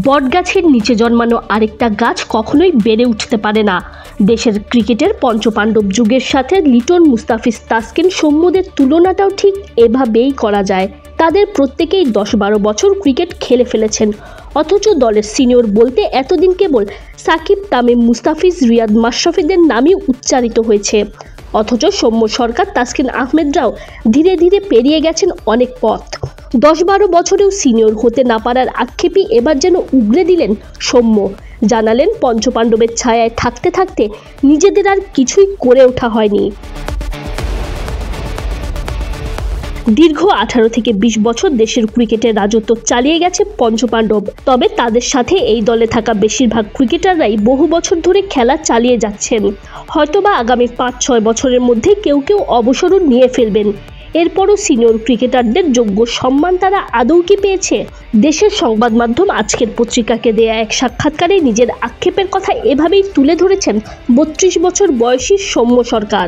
বটগাছের নিচে জন্মানো আরেকটা গাছ কখনোই বেড়ে উঠতে পারে না। দেশের ক্রিকেটের পঞ্চপাণ্ডব যুগের সাথে লিটন, মুস্তাফিজ, তাসকিন, সৌম্যদের তুলনাটাও ঠিক এভাবেই করা যায়। তাদের প্রত্যেকেই 10-12 বছর ক্রিকেট খেলে ফেলেছেন, অথচ দলের সিনিয়র বলতে এতদিন কেবল সাকিব, তামিম, মুস্তাফিজ, রিয়াদ, মাশরাফিদের নামই উচ্চারিত হয়েছে। অথচ সৌম্য সরকার, তাসকিন আহমেদরাও ধীরে ধীরে পেরিয়ে গেছেন অনেক পথ। 10-12 বছরেও সিনিয়র হতে না পারার আক্ষেপই এবার যেন উগরে দিলেন সৌম্য। জানালেন, পঞ্চপাণ্ডবের ছায়ায় থাকতে থাকতে নিজেদের আর কিছুই করে ওঠা হয়নি। দীর্ঘ 18 থেকে 20 বছর দেশের ক্রিকেটের রাজত্ব চালিয়ে গেছে পঞ্চপাণ্ডব। তবে তাদের সাথে এই দলে থাকা বেশিরভাগ ক্রিকেটাররাই বহু বছর ধরে খেলা চালিয়ে যাচ্ছেন। হয়তোবা আগামী 5-6 বছরের মধ্যে কেউ কেউ অবসরও নিয়ে ফেলবেন। এরপরও সিনিয়র ক্রিকেটারদের যোগ্য সম্মান তারা আদৌ কি পেয়েছে? দেশের সংবাদ মাধ্যম আজকের পত্রিকাকে দেয়া এক সাক্ষাৎকারে নিজের আক্ষেপের কথা এভাবেই তুলে ধরেছেন 32 বছর বয়সী সৌম্য সরকার।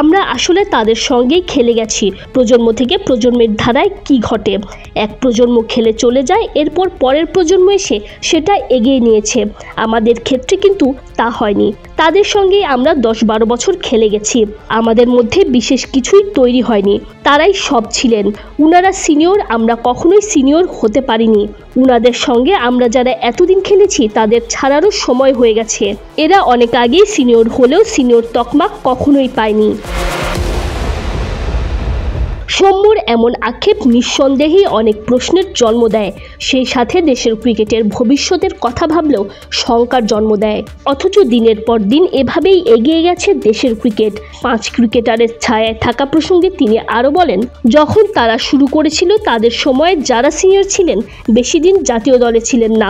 আমরা আসলে তাদের সঙ্গেই খেলে গেছি। প্রজন্ম থেকে প্রজন্মের ধারায় কি ঘটে, এক প্রজন্ম খেলে চলে যায়, এরপর পরের প্রজন্ম এসে সেটা এগিয়ে নিয়েছে। আমাদের ক্ষেত্রে কিন্তু তা হয়নি। তাদের সঙ্গেই আমরা 10-12 বছর খেলে গেছি। আমাদের মধ্যে বিশেষ কিছুই তৈরি হয়নি। তারাই সব ছিলেন। উনারা সিনিয়র, আমরা কখনোই সিনিয়র হতে পারিনি। উনাদের সঙ্গে আমরা যারা এতদিন খেলেছি তাদের ছাড়ারও সময় হয়ে গেছে। এরা অনেক আগেই সিনিয়র হলেও সিনিয়র তকমা কখনোই পায়নি। সৌম্যর এমন আক্ষেপ নিঃসন্দেহেই অনেক প্রশ্নের জন্ম দেয়। সেই সাথে দেশের ক্রিকেটের ভবিষ্যতের কথা ভাবলেও শঙ্কার জন্ম দেয়। অথচ দিনের পর দিন এভাবেই এগিয়ে গেছে দেশের ক্রিকেট। 5 ক্রিকেটারের ছায়ায় থাকা প্রসঙ্গে তিনি আরও বলেন, যখন তারা শুরু করেছিল তাদের সময়ে যারা সিনিয়র ছিলেন বেশি দিন জাতীয় দলে ছিলেন না।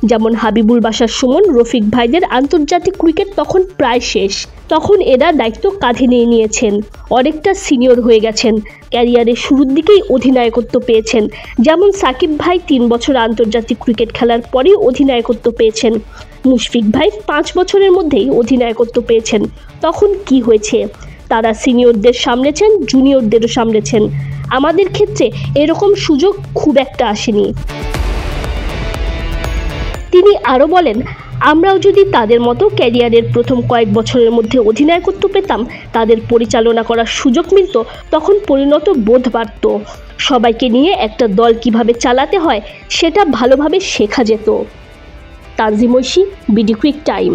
যেমন হাবিবুল বাশার, সুমন, রফিক ভাইদের আন্তর্জাতিক ক্রিকেট তখন প্রায় শেষ। তখন এরা দায়িত্ব কাঁধে নিয়ে নিয়েছেন, অনেকটা সিনিয়র হয়ে গেছেন। ক্যারিয়ারের শুরুর দিকেই অধিনায়কত্ব পেয়েছেন। যেমন সাকিব ভাই 3 বছর আন্তর্জাতিক ক্রিকেট খেলার পরেই অধিনায়কত্ব পেয়েছেন। মুশফিক ভাই 5 বছরের মধ্যেই অধিনায়কত্ব পেয়েছেন। তখন কি হয়েছে? তারা সিনিয়রদের সামলেছেন, জুনিয়রদেরও সামলেছেন। আমাদের ক্ষেত্রে এরকম সুযোগ খুব একটা আসেনি। তিনি আরও বলেন, আমরাও যদি তাদের মতো ক্যারিয়ারের প্রথম কয়েক বছরের মধ্যে অধিনায়কত্ব পেতাম, তাদের পরিচালনা করার সুযোগ মিলত, তখন পরিণত বোধ বাড়ত। সবাইকে নিয়ে একটা দল কিভাবে চালাতে হয় সেটা ভালোভাবে শেখা যেত। Tanzim Oishi, BD cric time.